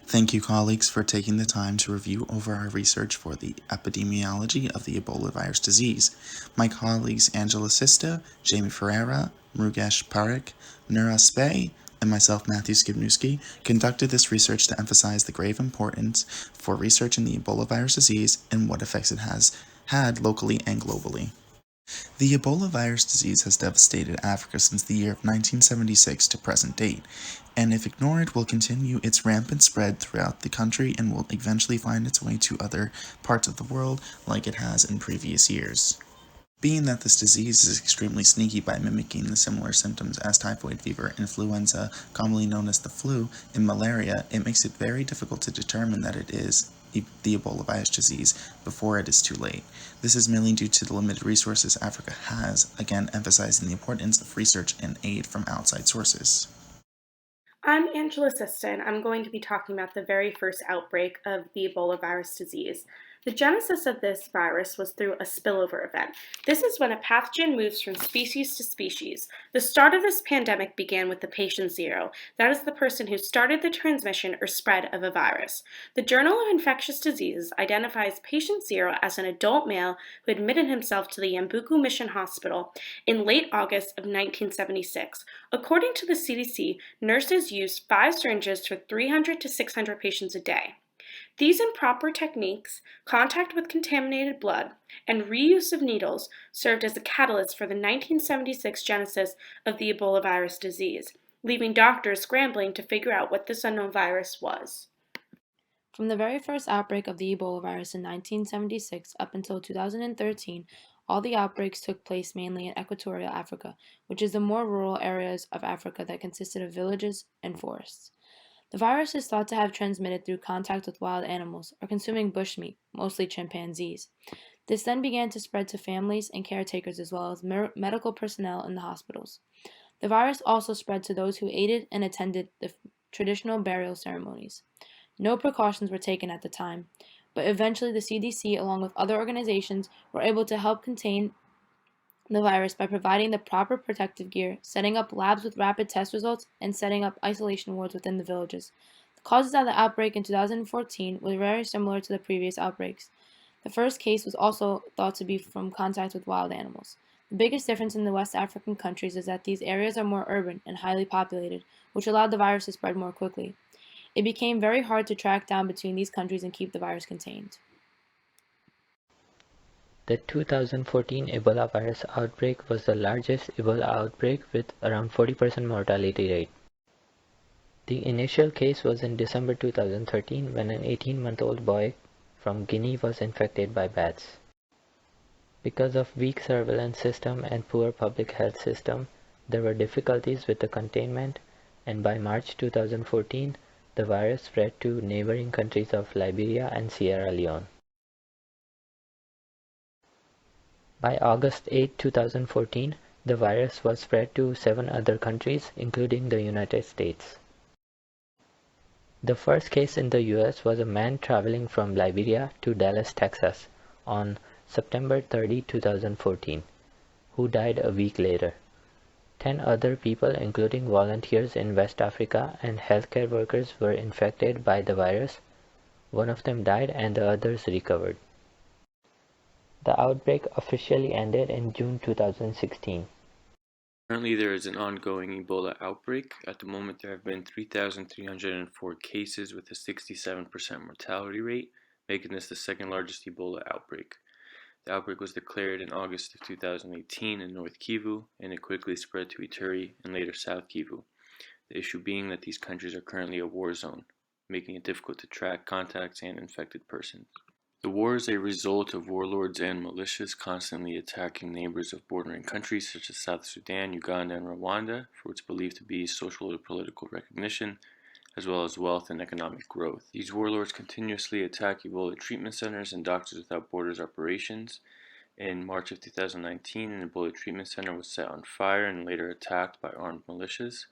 Thank you, colleagues, for taking the time to review over our research for the epidemiology of the Ebola virus disease. My colleagues Angela Sista, Jamie Ferreira, Murugesh Parekh, Nura Spey, and myself, Matthew Skibnewski, conducted this research to emphasize the grave importance for research in the Ebola virus disease and what effects it has had locally and globally. The Ebola virus disease has devastated Africa since the year of 1976 to present date, and if ignored, will continue its rampant spread throughout the country and will eventually find its way to other parts of the world like it has in previous years. Being that this disease is extremely sneaky by mimicking the similar symptoms as typhoid fever, influenza, commonly known as the flu, and malaria, it makes it very difficult to determine that it is the Ebola virus disease before it is too late. This is mainly due to the limited resources Africa has, again emphasizing the importance of research and aid from outside sources. I'm Angela Sista, and I'm going to be talking about the very first outbreak of the Ebola virus disease. The genesis of this virus was through a spillover event. This is when a pathogen moves from species to species. The start of this pandemic began with the patient zero. That is the person who started the transmission or spread of a virus. The Journal of Infectious Diseases identifies patient zero as an adult male who admitted himself to the Yambuku Mission Hospital in late August of 1976. According to the CDC, nurses use 5 syringes for 300 to 600 patients a day. These improper techniques, contact with contaminated blood, and reuse of needles served as a catalyst for the 1976 genesis of the Ebola virus disease, leaving doctors scrambling to figure out what this unknown virus was. From the very first outbreak of the Ebola virus in 1976 up until 2013, all the outbreaks took place mainly in Equatorial Africa, which is the more rural areas of Africa that consisted of villages and forests. The virus is thought to have transmitted through contact with wild animals or consuming bushmeat, mostly chimpanzees. This then began to spread to families and caretakers as well as medical personnel in the hospitals. The virus also spread to those who aided and attended the traditional burial ceremonies. No precautions were taken at the time, but eventually the CDC, along with other organizations, were able to help contain the virus by providing the proper protective gear, setting up labs with rapid test results, and setting up isolation wards within the villages. The causes of the outbreak in 2014 were very similar to the previous outbreaks. The first case was also thought to be from contact with wild animals. The biggest difference in the West African countries is that these areas are more urban and highly populated, which allowed the virus to spread more quickly. It became very hard to track down between these countries and keep the virus contained. The 2014 Ebola virus outbreak was the largest Ebola outbreak with around 40% mortality rate. The initial case was in December 2013 when an 18-month-old boy from Guinea was infected by bats. Because of weak surveillance system and poor public health system, there were difficulties with the containment, and by March 2014, the virus spread to neighboring countries of Liberia and Sierra Leone. By August 8, 2014, the virus was spread to 7 other countries, including the United States. The first case in the US was a man traveling from Liberia to Dallas, Texas, on September 30, 2014, who died a week later. 10 other people, including volunteers in West Africa and healthcare workers, were infected by the virus. One of them died and the others recovered. The outbreak officially ended in June 2016. Currently, there is an ongoing Ebola outbreak. At the moment, there have been 3,304 cases with a 67% mortality rate, making this the second largest Ebola outbreak. The outbreak was declared in August of 2018 in North Kivu, and it quickly spread to Ituri and later South Kivu. The issue being that these countries are currently a war zone, making it difficult to track contacts and infected persons. The war is a result of warlords and militias constantly attacking neighbors of bordering countries such as South Sudan, Uganda, and Rwanda for what's believed to be social or political recognition, as well as wealth and economic growth. These warlords continuously attack Ebola treatment centers and Doctors Without Borders operations. In March of 2019, an Ebola treatment center was set on fire and later attacked by armed militias.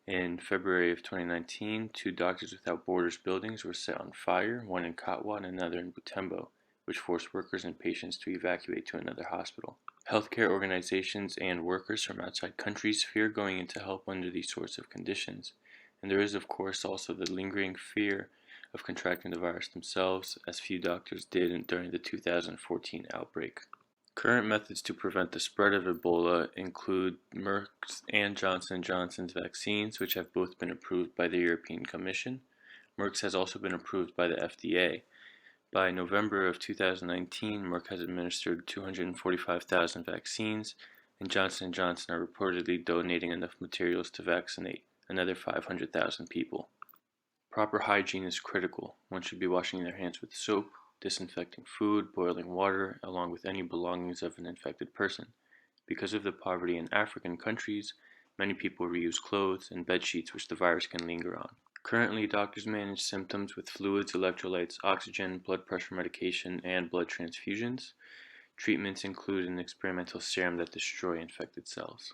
In February of 2019, 2 Doctors Without Borders buildings were set on fire, one in Katwa and another in Butembo, which forced workers and patients to evacuate to another hospital. Healthcare organizations and workers from outside countries fear going into help under these sorts of conditions, and there is of course also the lingering fear of contracting the virus themselves, as few doctors did during the 2014 outbreak. Current methods to prevent the spread of Ebola include Merck's and Johnson & Johnson's vaccines, which have both been approved by the European Commission. Merck's has also been approved by the FDA. By November of 2019, Merck has administered 245,000 vaccines, and Johnson & Johnson are reportedly donating enough materials to vaccinate another 500,000 people. Proper hygiene is critical. One should be washing their hands with soap, disinfecting food, boiling water, along with any belongings of an infected person. Because of the poverty in African countries, many people reuse clothes and bed sheets which the virus can linger on. Currently, doctors manage symptoms with fluids, electrolytes, oxygen, blood pressure medication, and blood transfusions. Treatments include an experimental serum that destroys infected cells.